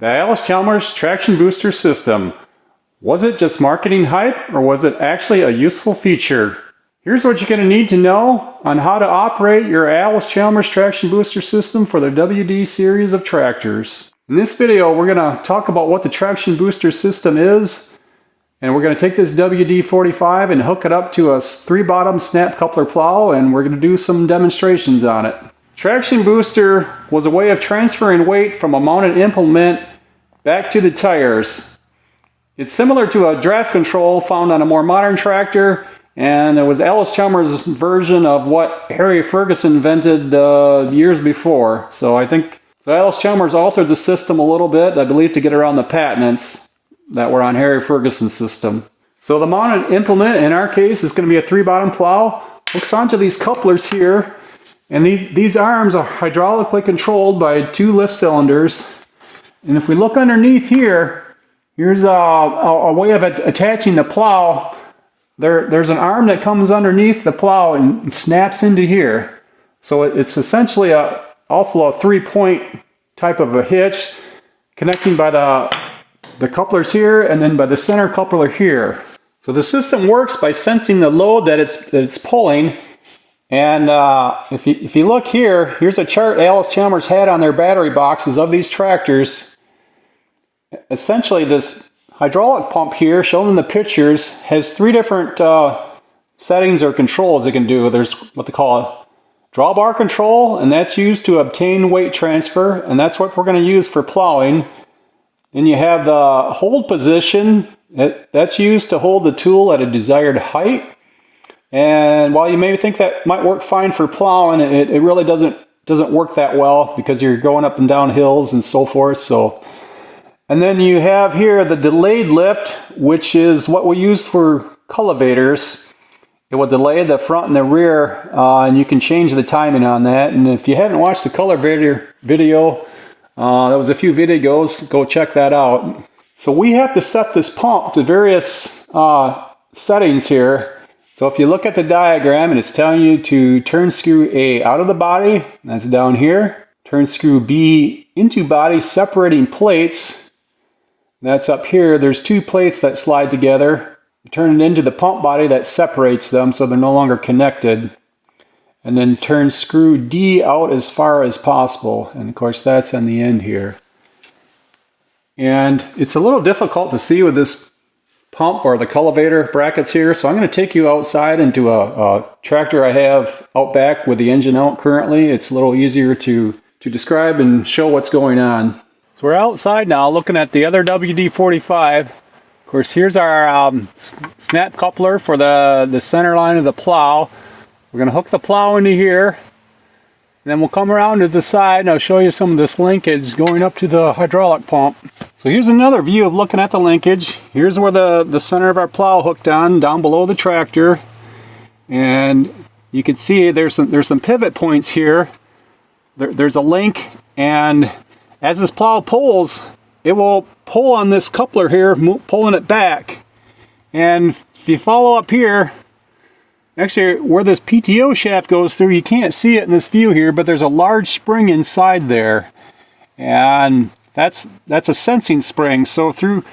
The Allis Chalmers traction booster system. Was it just marketing hype, or was it actually a useful feature? Here's what you're going to need to know on how to operate your Allis Chalmers traction booster system for the WD series of tractors. In this video, we're going to talk about what the traction booster system is, and we're going to take this WD45 and hook it up to a 3-bottom snap coupler plow, and we're going to do some demonstrations on it. Traction booster was a way of transferring weight from a mounted implement back to the tires. It's similar to a draft control found on a more modern tractor, and it was Allis Chalmers' version of what Harry Ferguson invented years before. So I think Allis Chalmers altered the system a little bit, I believe, to get around the patents that were on Harry Ferguson's system. So the mounted implement in our case is going to be a 3-bottom plow. Hooks onto these couplers here, and these arms are hydraulically controlled by 2 lift cylinders. And if we look underneath here, here's a way of attaching the plow. There's an arm that comes underneath the plow and snaps into here. So it's essentially also a 3-point type of a hitch connecting by the couplers here and then by the center coupler here. So the system works by sensing the load that it's pulling. And if you look here, here's a chart Allis Chalmers had on their battery boxes of these tractors. Essentially, this hydraulic pump here, shown in the pictures, has 3 different settings or controls it can do. There's what they call a drawbar control, and that's used to obtain weight transfer, and that's what we're going to use for plowing. Then you have the hold position. That's used to hold the tool at a desired height. And while you may think that might work fine for plowing, it really doesn't work that well because you're going up and down hills and so forth. And then you have here the delayed lift, which is what we use for cultivators. It will delay the front and the rear, and you can change the timing on that. And if you haven't watched the cultivator video, that was a few videos, go check that out. So we have to set this pump to various settings here. So if you look at the diagram, and it's telling you to turn screw A out of the body, that's down here. Turn screw B into body, separating plates. That's up here. There's 2 plates that slide together. You turn it into the pump body that separates them so they're no longer connected. And then turn screw D out as far as possible. And of course that's on the end here. And it's a little difficult to see with this pump or the cultivator brackets here, so I'm going to take you outside into a tractor I have out back with the engine out currently. It's a little easier to describe and show what's going on. So we're outside now looking at the other WD45. Of course, here's our snap coupler for the center line of the plow. We're going to hook the plow into here, and then we'll come around to the side and I'll show you some of this linkage going up to the hydraulic pump. So here's another view of looking at the linkage. Here's where the center of our plow hooked on, down below the tractor. And you can see there's some pivot points here. There's a link, and as this plow pulls, it will pull on this coupler here, pulling it back. And if you follow up here, actually where this PTO shaft goes through, you can't see it in this view here, but there's a large spring inside there. And that's a sensing spring. So through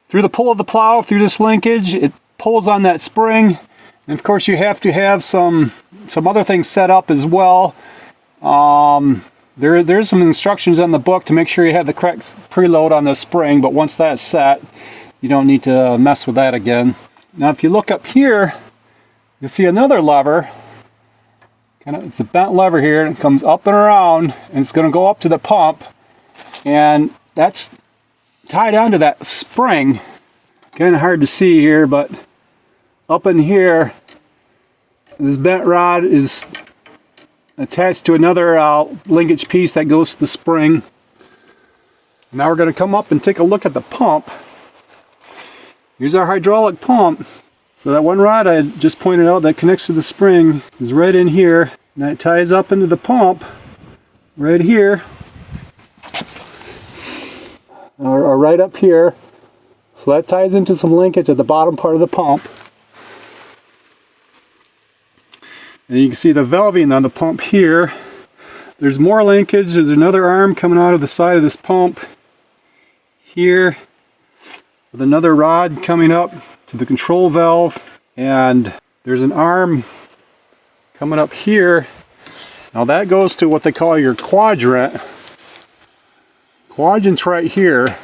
the pull of the plow, through this linkage, it pulls on that spring. And of course you have to have some other things set up as well. There's some instructions in the book to make sure you have the correct preload on the spring, but once that's set, you don't need to mess with that again. Now if you look up here, you'll see another lever. It's a bent lever here, and it comes up and around, and it's going to go up to the pump. And that's tied onto that spring. Kind of hard to see here, but up in here, this bent rod is attached to another linkage piece that goes to the spring. Now we're going to come up and take a look at the pump. Here's our hydraulic pump. So that one rod I just pointed out that connects to the spring is right in here. And that ties up into the pump right here. Or right up here. So that ties into some linkage at the bottom part of the pump. And you can see the valving on the pump here. There's more linkage. There's another arm coming out of the side of this pump here with another rod coming up to the control valve, and there's an arm coming up here. Now that goes to what they call your quadrant. Quadrant's right here,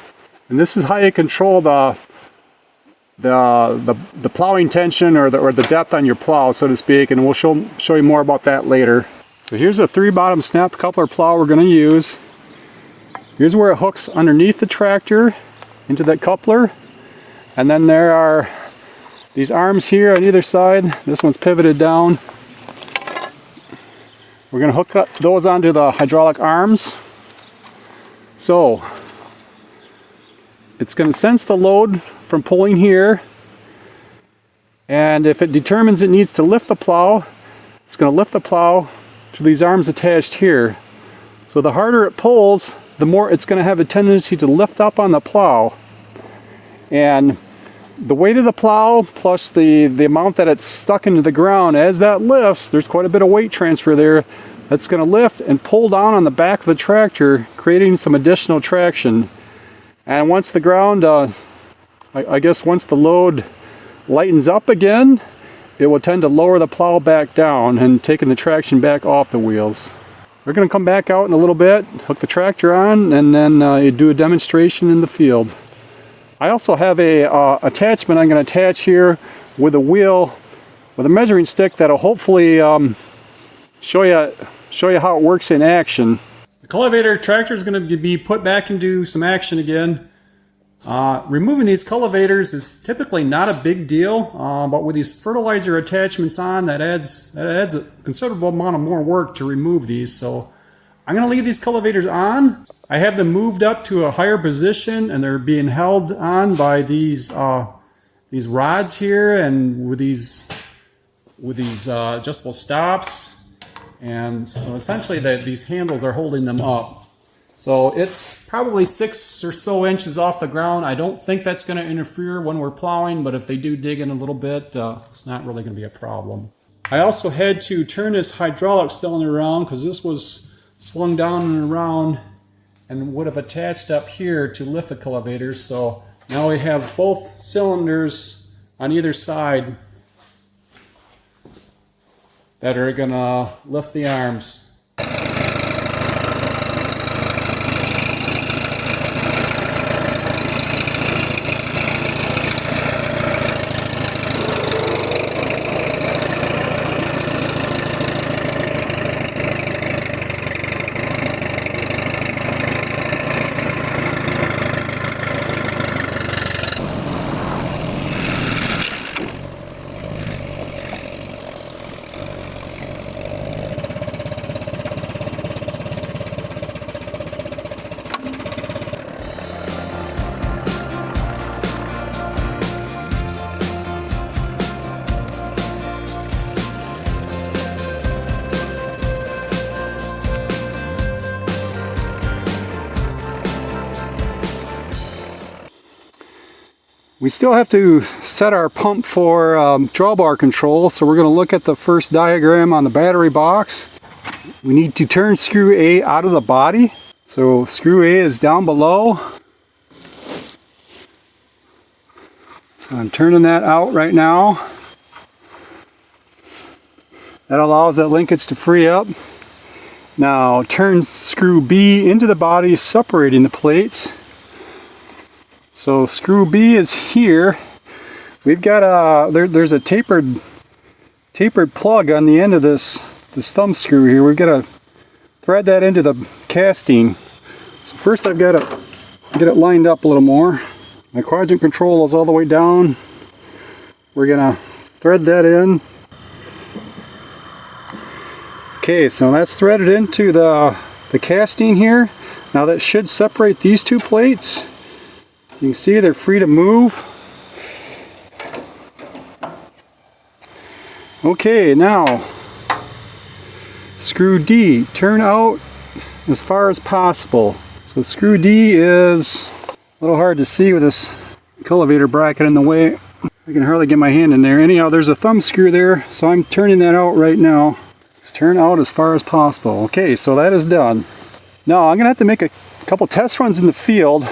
and this is how you control the plowing tension or the depth on your plow, so to speak, and we'll show you more about that later. So here's a 3-bottom snap coupler plow we're going to use. Here's where it hooks underneath the tractor into that coupler, and then there are these arms here on either side. This one's pivoted down. We're going to hook up those onto the hydraulic arms. So it's going to sense the load from pulling here, and if it determines it needs to lift the plow, it's going to lift the plow to these arms attached here. So the harder it pulls, the more it's going to have a tendency to lift up on the plow. And the weight of the plow plus the amount that it's stuck into the ground, as that lifts, there's quite a bit of weight transfer there. That's going to lift and pull down on the back of the tractor, creating some additional traction. And once the ground, I guess once the load lightens up again, it will tend to lower the plow back down and taking the traction back off the wheels. We're going to come back out in a little bit, hook the tractor on, and then do a demonstration in the field. I also have a attachment I'm going to attach here with a wheel, with a measuring stick that'll hopefully show you how it works in action. The cultivator tractor is going to be put back into some action again. Removing these cultivators is typically not a big deal, but with these fertilizer attachments on, that adds a considerable amount of more work to remove these. So I'm going to leave these cultivators on. I have them moved up to a higher position, and they're being held on by these rods here, and with these adjustable stops, and so essentially these handles are holding them up. So it's probably 6 or so inches off the ground. I don't think that's going to interfere when we're plowing, but if they do dig in a little bit, it's not really going to be a problem. I also had to turn this hydraulic cylinder around because this was swung down and around and would have attached up here to lift the cultivators. So now we have both cylinders on either side that are going to lift the arms. We still have to set our pump for drawbar control, so we're going to look at the first diagram on the battery box. We need to turn screw A out of the body. So screw A is down below. So I'm turning that out right now. That allows that linkage to free up. Now turn screw B into the body, separating the plates. So screw B is here. We've got there's a tapered plug on the end of this thumb screw here. We've got to thread that into the casting. So first I've got to get it lined up a little more. My quadrant control is all the way down. We're gonna thread that in. Okay, so that's threaded into the casting here. Now that should separate these two plates. You can see they're free to move. Okay, now screw D, turn out as far as possible. So screw D is a little hard to see with this cultivator bracket in the way. I can hardly get my hand in there. Anyhow, there's a thumb screw there, so I'm turning that out right now. Just turn out as far as possible. Okay, so that is done. Now I'm gonna have to make a couple test runs in the field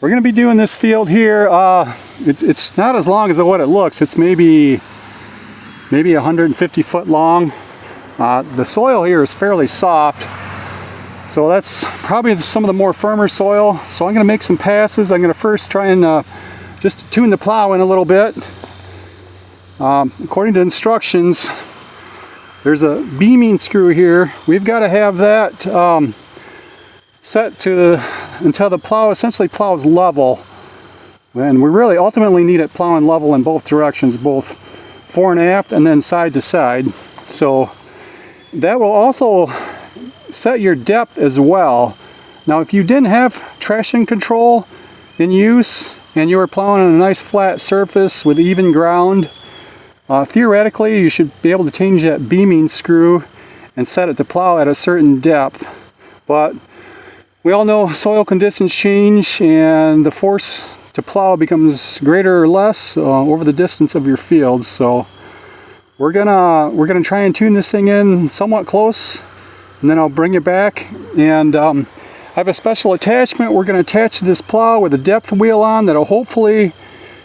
We're going to be doing this field here. It's not as long as what it looks. It's maybe 150 foot long. The soil here is fairly soft, so that's probably some of the more firmer soil. So I'm going to make some passes. I'm going to first try and just tune the plow in a little bit. According to instructions, there's a beaming screw here. We've got to have that set to until the plow essentially plows level. And we really ultimately need it plowing level in both directions, both fore and aft and then side to side. So that will also set your depth as well. Now if you didn't have traction control in use and you were plowing on a nice flat surface with even ground, theoretically you should be able to change that beaming screw and set it to plow at a certain depth. But we all know soil conditions change and the force to plow becomes greater or less over the distance of your fields. So we're gonna try and tune this thing in somewhat close, and then I'll bring it back. And I have a special attachment we're gonna attach to this plow with a depth wheel on that'll hopefully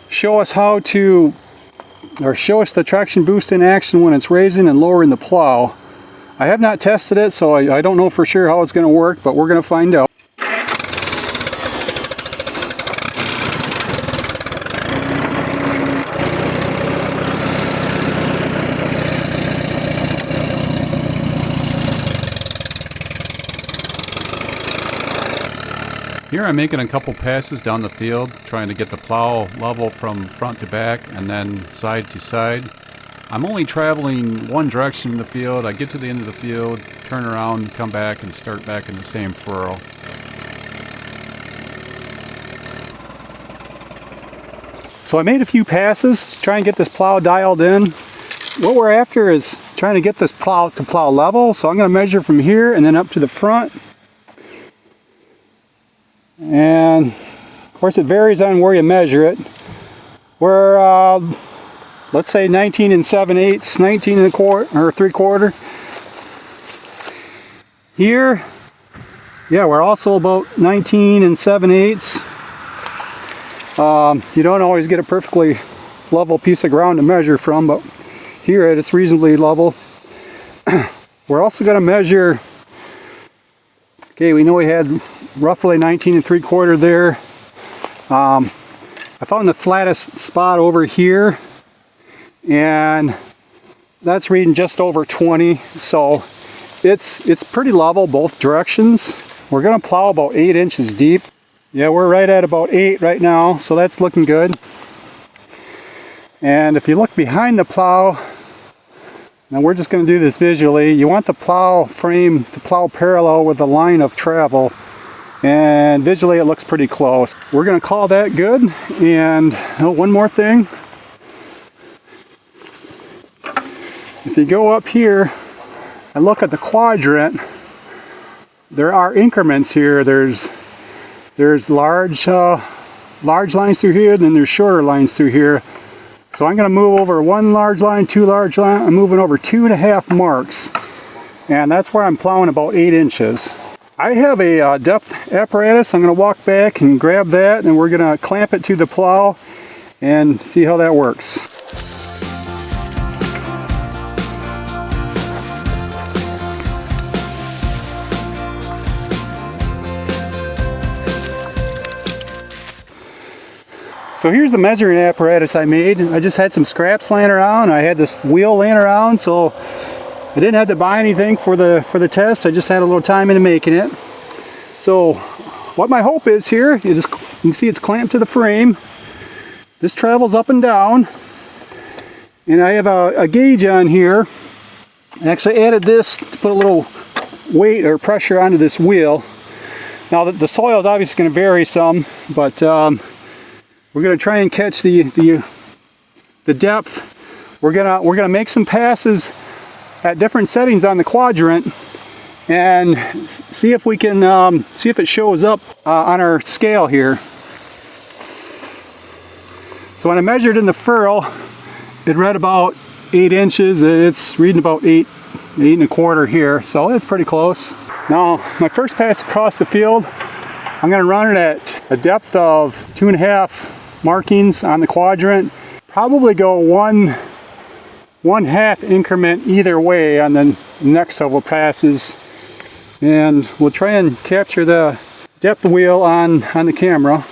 show us show us the traction boost in action when it's raising and lowering the plow. I have not tested it, so I don't know for sure how it's going to work, but we're going to find out. Here I'm making a couple passes down the field, trying to get the plow level from front to back and then side to side. I'm only traveling one direction in the field. I get to the end of the field, turn around, come back, and start back in the same furrow. So I made a few passes to try and get this plow dialed in. What we're after is trying to get this plow to plow level. So I'm going to measure from here and then up to the front. And of course it varies on where you measure it. We're let's say 19 7/8, 19 1/4 or 3/4. Here, yeah, we're also about 19 7/8. You don't always get a perfectly level piece of ground to measure from, but here it's reasonably level. We're also going to measure. Okay, we know we had roughly 19 3/4 there. I found the flattest spot over here, and that's reading just over 20, so it's pretty level both directions. We're going to plow about 8 inches deep. Yeah, we're right at about 8 right now, so that's looking good. And if you look behind the plow, now we're just going to do this visually, you want the plow frame to plow parallel with the line of travel, and visually it looks pretty close. We're going to call that good. And one more thing, if you go up here and look at the quadrant, there are increments here. There's large lines through here, then there's shorter lines through here. So I'm going to move over 1 large line, 2 large lines. I'm moving over 2.5 marks, and that's where I'm plowing about 8 inches. I have a depth apparatus. I'm going to walk back and grab that, and we're going to clamp it to the plow and see how that works. So here's the measuring apparatus I made. I just had some scraps laying around. I had this wheel laying around, so I didn't have to buy anything for the test. I just had a little time into making it. So what my hope is here, you can see it's clamped to the frame. This travels up and down, and I have a gauge on here. I actually added this to put a little weight or pressure onto this wheel. Now the soil is obviously going to vary some, but we're going to try and catch the depth. We're gonna make some passes at different settings on the quadrant and see if we can see if it shows up on our scale here. So when I measured in the furrow, it read about 8 inches. It's reading about 8 1/4 here, so it's pretty close. Now my first pass across the field, I'm going to run it at a depth of 2.5 markings on the quadrant. Probably go one half increment either way on the next several passes, and we'll try and capture the depth wheel on the camera.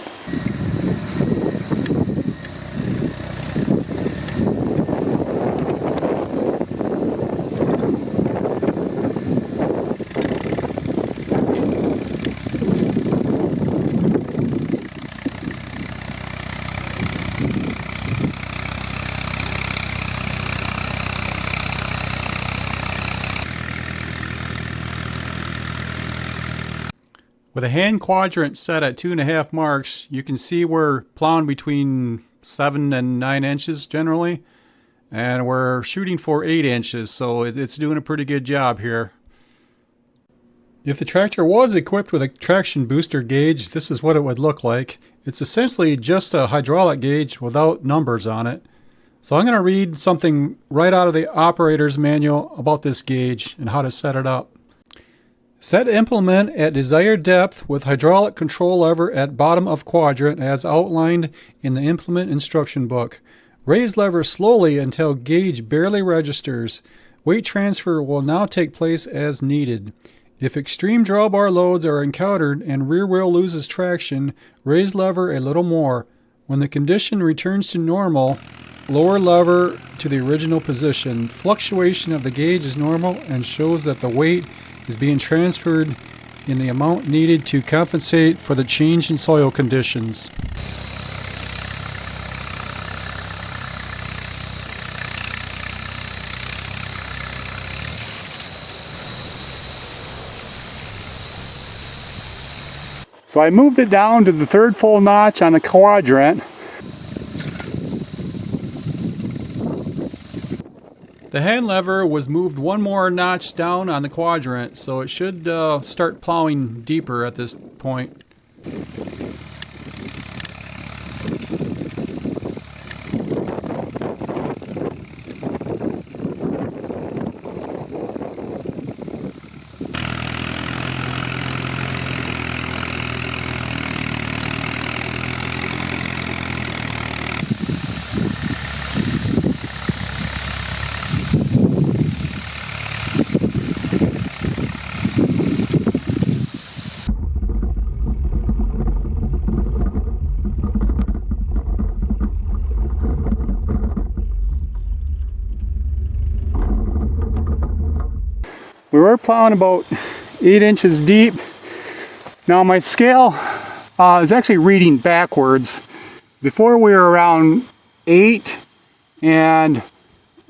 With a hand quadrant set at 2.5 marks, you can see we're plowing between 7 and 9 inches generally, and we're shooting for 8 inches, so it's doing a pretty good job here. If the tractor was equipped with a traction booster gauge, this is what it would look like. It's essentially just a hydraulic gauge without numbers on it. So I'm going to read something right out of the operator's manual about this gauge and how to set it up. Set implement at desired depth with hydraulic control lever at bottom of quadrant as outlined in the implement instruction book. Raise lever slowly until gauge barely registers. Weight transfer will now take place as needed. If extreme drawbar loads are encountered and rear wheel loses traction, raise lever a little more. When the condition returns to normal, lower lever to the original position. Fluctuation of the gauge is normal and shows that the weight is being transferred in the amount needed to compensate for the change in soil conditions. So I moved it down to the 3rd full notch on the quadrant. The hand lever was moved one more notch down on the quadrant, so it should start plowing deeper at this point. We were plowing about 8 inches deep. Now my scale is actually reading backwards. Before we were around 8, and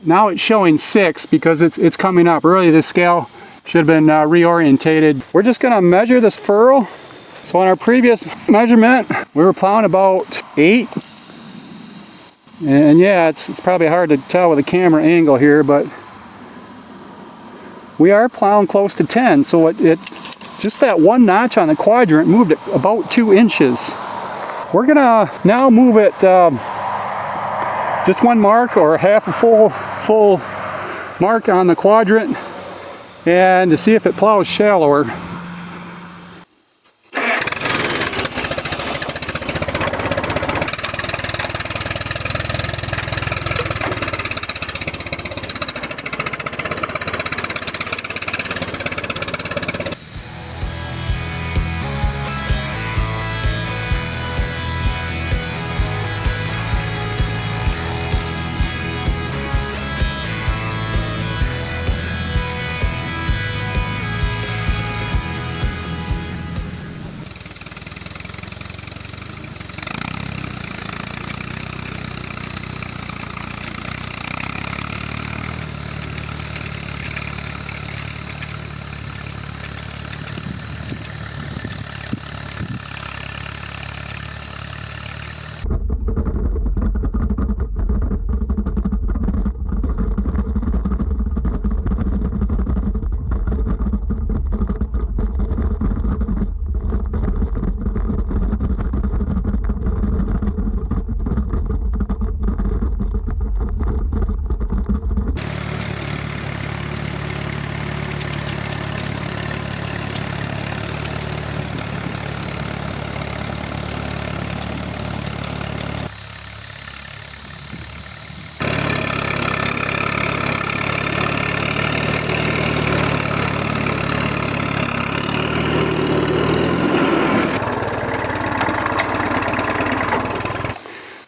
now it's showing 6 because it's coming up. Really, this scale should have been reorientated. We're just gonna measure this furrow. So on our previous measurement, we were plowing about 8. And yeah, it's probably hard to tell with the camera angle here, but we are plowing close to 10, so it just that one notch on the quadrant moved it about 2 inches. We're gonna now move it just 1 mark or half a full mark on the quadrant, and to see if it plows shallower.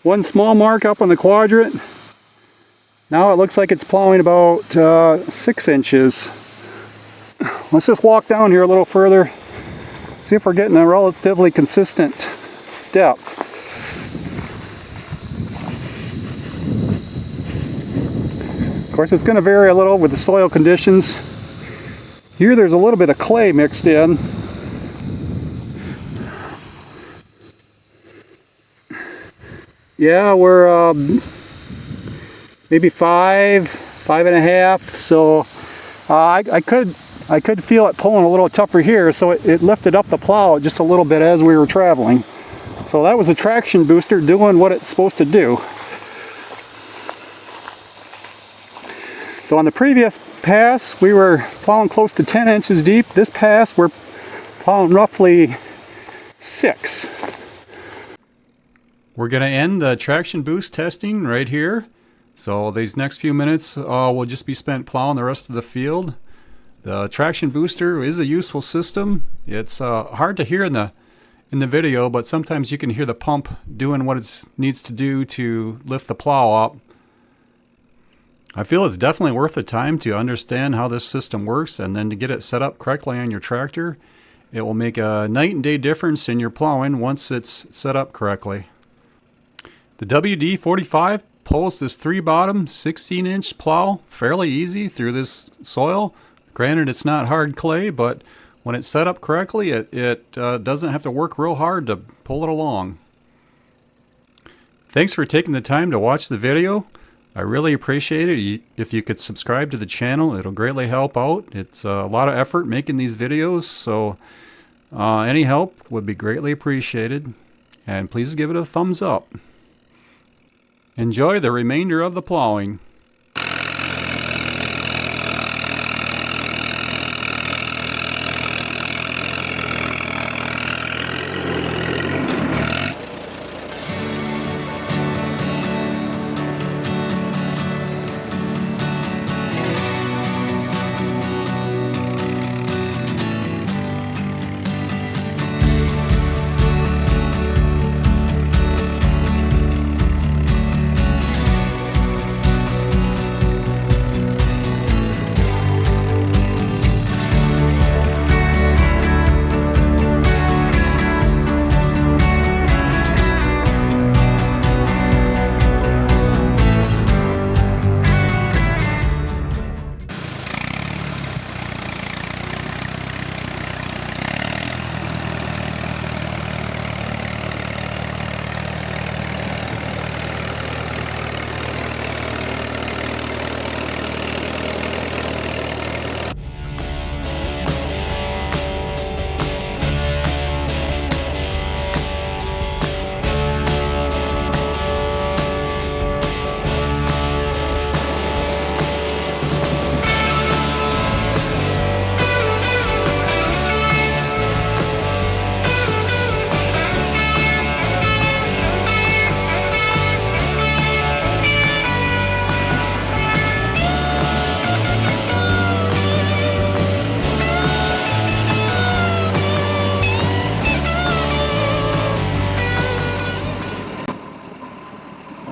One small mark up on the quadrant. Now it looks like it's plowing about 6 inches. Let's just walk down here a little further, see if we're getting a relatively consistent depth. Of course, it's going to vary a little with the soil conditions. Here there's a little bit of clay mixed in. Yeah, we're maybe 5.5. So I could feel it pulling a little tougher here, so it lifted up the plow just a little bit as we were traveling. So that was the traction booster doing what it's supposed to do. So on the previous pass, we were plowing close to 10 inches deep. This pass, we're plowing roughly 6. We're going to end the traction boost testing right here. So these next few minutes will just be spent plowing the rest of the field. The traction booster is a useful system. It's hard to hear in the video, but sometimes you can hear the pump doing what it needs to do to lift the plow up. I feel it's definitely worth the time to understand how this system works, and then to get it set up correctly on your tractor. It will make a night and day difference in your plowing once it's set up correctly. The WD45 pulls this 3-bottom 16-inch plow fairly easy through this soil. Granted, it's not hard clay, but when it's set up correctly, it doesn't have to work real hard to pull it along. Thanks for taking the time to watch the video. I really appreciate it. If you could subscribe to the channel, it'll greatly help out. It's a lot of effort making these videos, so any help would be greatly appreciated. And please give it a thumbs up. Enjoy the remainder of the plowing.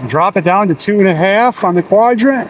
Drop it down to 2.5 on the quadrant.